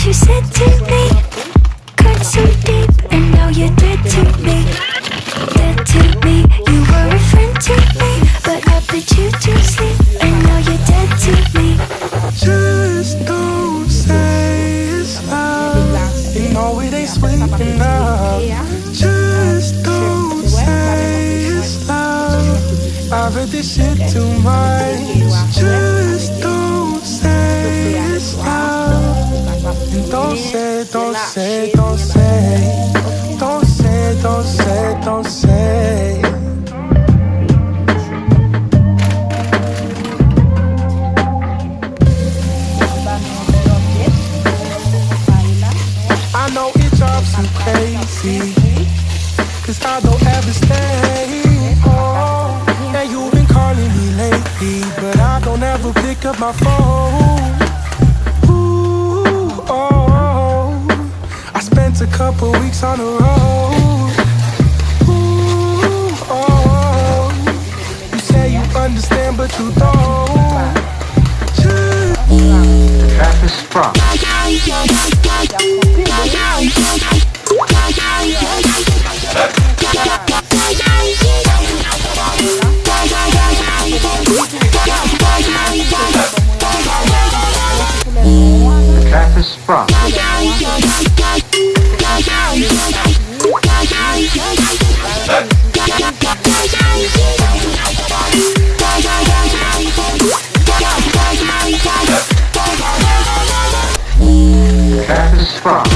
you said to me. Cut so deep, and now you're dead to me. Dead to me. You were a friend to me, but I put you to sleep, and now you're dead to me. Just don't say it's love. You know it ain't sweet enough. Just don't say it's love. I've heard this shit too much. Just don't say it's love. And don't say, don't say, don't say. Don't say, don't say, don't say. I know it drives you crazy, 'cause I don't ever stay. Oh, and you've been calling me lately, but I don't ever pick up my phone. Ooh, oh, I spent a couple weeks on the road. Ooh, oh, you say you understand, but you don't. The trap is sprung. The trap is sprung. Trap is sprung. The trap is sprung.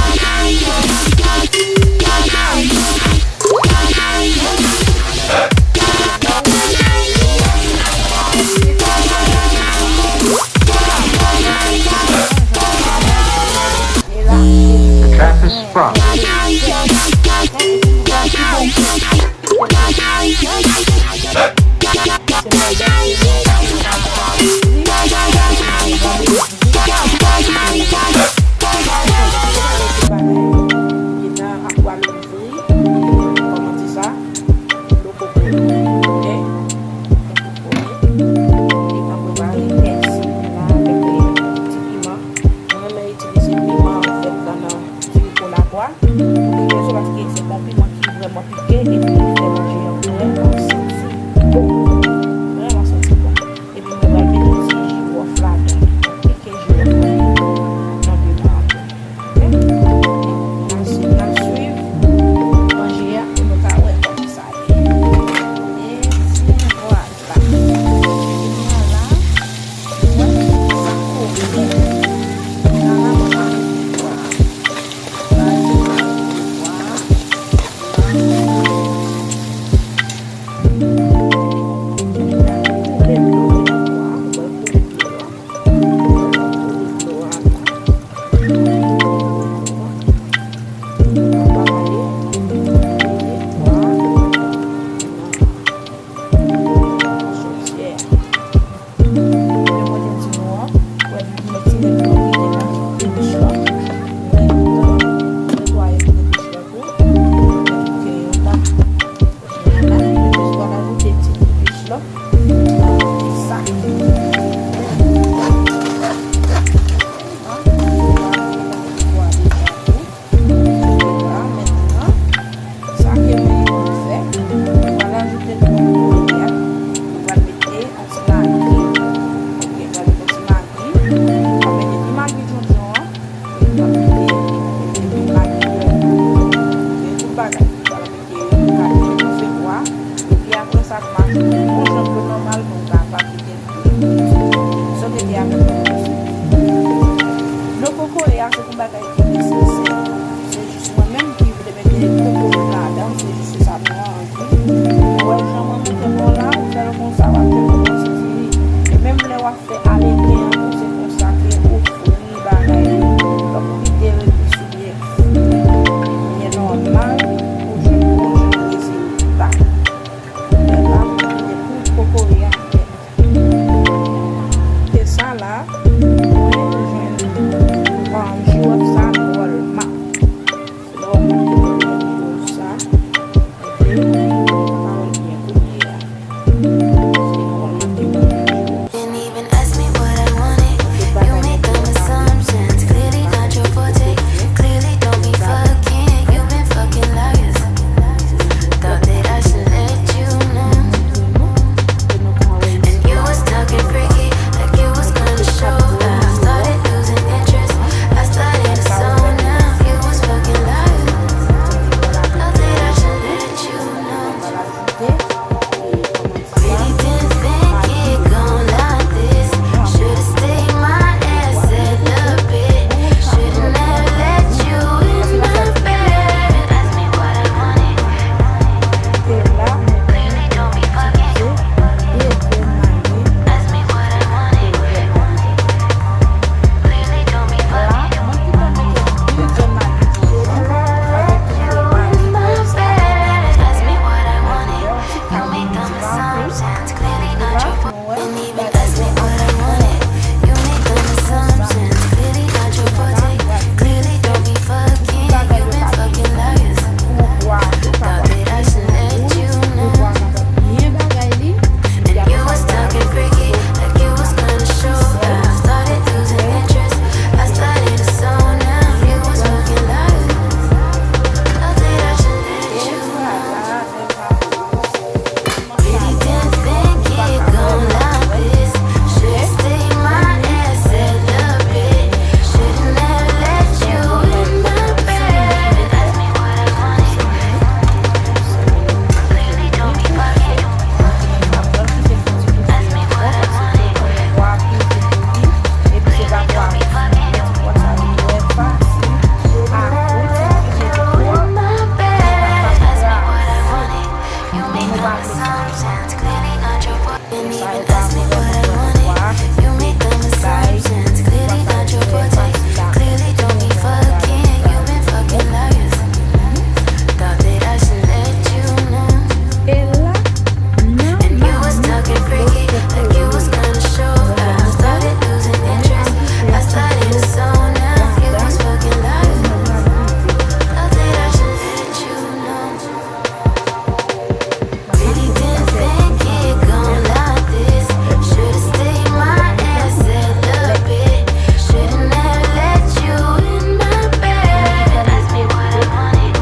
assumptions, clearly not your forte. Didn't even ask me what I wanted. You make dumb assumptions, clearly not your forte. Clearly don't be fucking, you been fucking liars. Thought that I should let you know. And you was talking freaky, like you was gonna show. I started losing interest, I started to zone out. You was fucking liars. Thought that I should let you know. Really didn't think it gon' like this. Should've stayed my ass at the bit. Shouldn't have let you in my bed. Ask me what I wanted. Clearly don't be fucking. Ask me what I wanted. Clearly don't be fucking. In my bed. Ask me what I wanted. You make dumb assumptions, clearly not your fault. Didn't even ask me what I wanted. You make dumb assumptions, clearly not your forte. Clearly don't be fucking, you been fucking liars. Thought that I should let you know. And you was talking freaky, like you was gonna show. I started losing interest, I started to zone out. You was fucking liars. Thought that I should let you know. Really didn't think it gon' like this. Should've stayed my ass at the bit. Shouldn't have let you in my bed. Ask me what I wanted.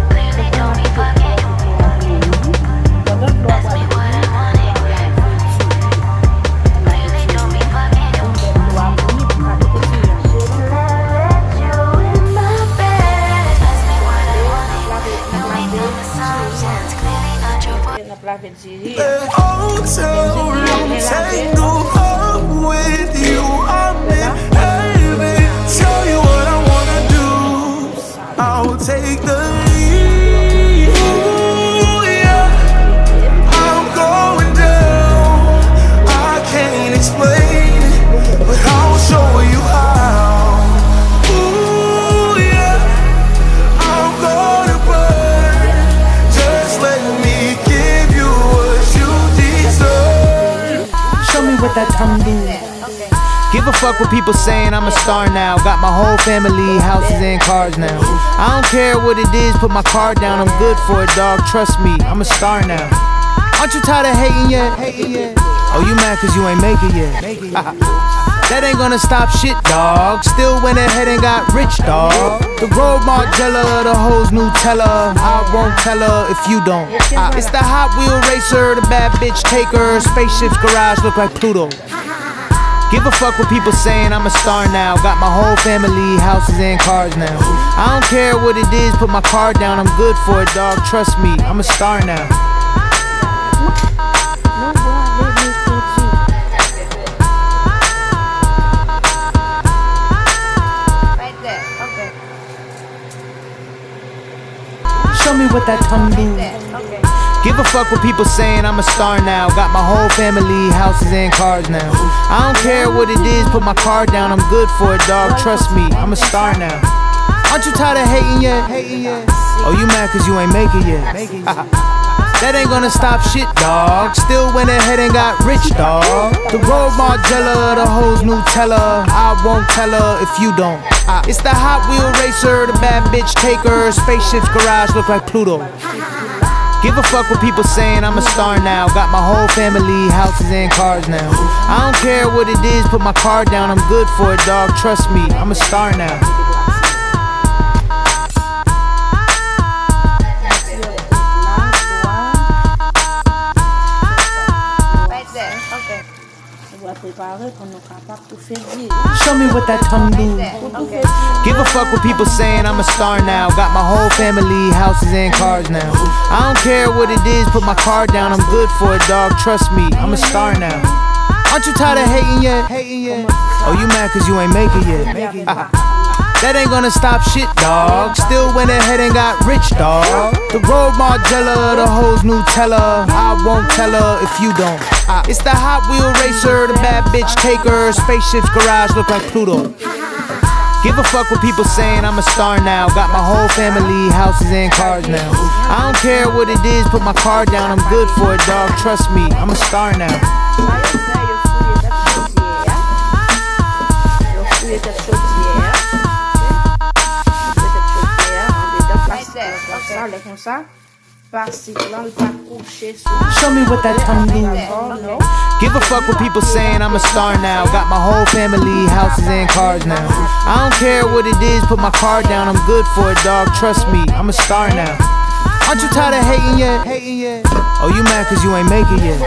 Clearly don't be fucking. Ask me what I wanted. Clearly don't be fucking. Shouldn't have let you in my bed. Ask me what I wanted. You make dumb assumptions, clearly not your fault. Hotel room, take the hub with you. I'm in heaven. Tell you what I wanna do. I'll take the lead. Ooh, yeah. I'm going down. I can't explain it, but I'll show you how. Ooh, yeah. I'm gonna burn. Just let me give you what you deserve. Show me what that tongue do. Give a fuck what people saying, I'm a star now. Got my whole family, houses and cars now. I don't care what it is, put my card down. I'm good for it, dog, trust me, I'm a star now. Aren't you tired of hating yet? Oh, you mad cause you ain't make it yet. That ain't gonna stop shit, dog. Still went ahead and got rich, dog. The road Margiela, the hoes Nutella. I won't tell her if you don't. It's the Hot Wheel racer, the bad bitch taker. Spaceship's garage look like Pluto. Give a fuck what people saying, I'm a star now. Got my whole family, houses and cars now. I don't care what it is, put my card down. I'm good for it, dog, trust me, I'm a star now. Show me what that tongue do. Give a fuck what people saying, I'm a star now. Got my whole family, houses and cars now. I don't care what it is, put my card down. I'm good for it, dog, trust me, I'm a star now. Aren't you tired of hating yet? Oh, you mad cause you ain't make it yet. That ain't gonna stop shit, dog. Still went ahead and got rich, dog. The road Margiela, the hoes Nutella. I won't tell her if you don't. It's the Hot Wheel racer, the bad bitch taker. Spaceship's garage look like Pluto. Give a fuck what people saying, I'm a star now. Got my whole family, houses and cars now. I don't care what it is, put my card down. I'm good for it, dog, trust me, I'm a star now. Show me what that tongue do. Give a fuck what people saying, I'm a star now. Got my whole family, houses and cars now. I don't care what it is, put my card down. I'm good for it, dog, trust me, I'm a star now. Aren't you tired of hating yet? Oh, you mad cause you ain't make it yet. That ain't gonna stop shit, dog. Still went ahead and got rich, dog. The road Margiela, the hoes Nutella. I won't tell her if you don't. It's the Hot Wheel racer, the bad bitch taker. Spaceship's garage look like Pluto. Give a fuck what people saying, I'm a star now. Got my whole family, houses and cars now. I don't care what it is, put my card down, I'm good for it, dog. Trust me, I'm a star now. Show me what that tongue do. Give a fuck what people saying, I'm a star now. Got my whole family, houses and cars now. I don't care what it is, put my card down, I'm good for it, dog. Trust me, I'm a star now. Aren't you tired of hating yet? Oh, you mad cause you ain't make it yet.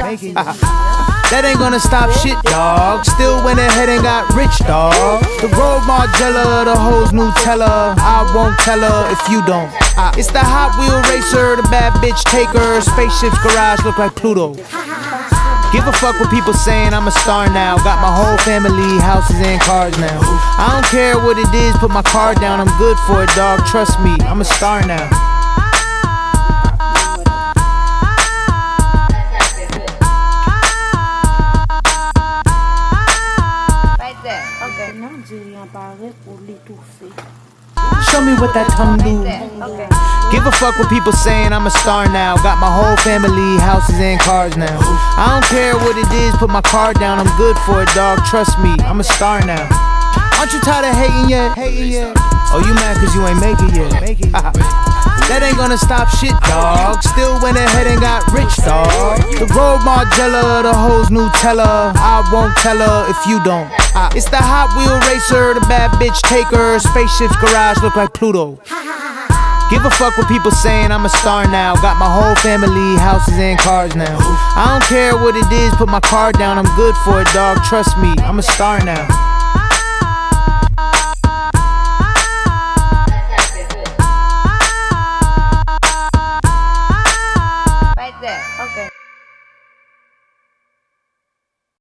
That ain't gonna stop shit, dog. Still went ahead and got rich, dog. The road Margiela, the hoes Nutella. I won't tell her if you don't. It's the Hot Wheel racer, the bad bitch taker. Spaceship's garage look like Pluto. Give a fuck what people saying, I'm a star now. Got my whole family, houses and cars now. I don't care what it is, put my card down, I'm good for it, dog. Trust me, I'm a star now. Show me what that tongue do. Give a fuck what people saying, I'm a star now. Got my whole family, houses and cars now. I don't care what it is, put my card down, I'm good for it, dog. Trust me, I'm a star now. Aren't you tired of hating yet? Oh, you mad cause you ain't make it yet. That ain't gonna stop shit, dog. Still went ahead and got rich, dog. The road Margiela, the hoes Nutella. I won't tell her if you don't. It's the Hot Wheel racer, the bad bitch taker. Spaceship's garage look like Pluto. Give a fuck what people saying, I'm a star now. Got my whole family, houses and cars now. I don't care what it is, put my card down, I'm good for it, dog. Trust me, I'm a star now.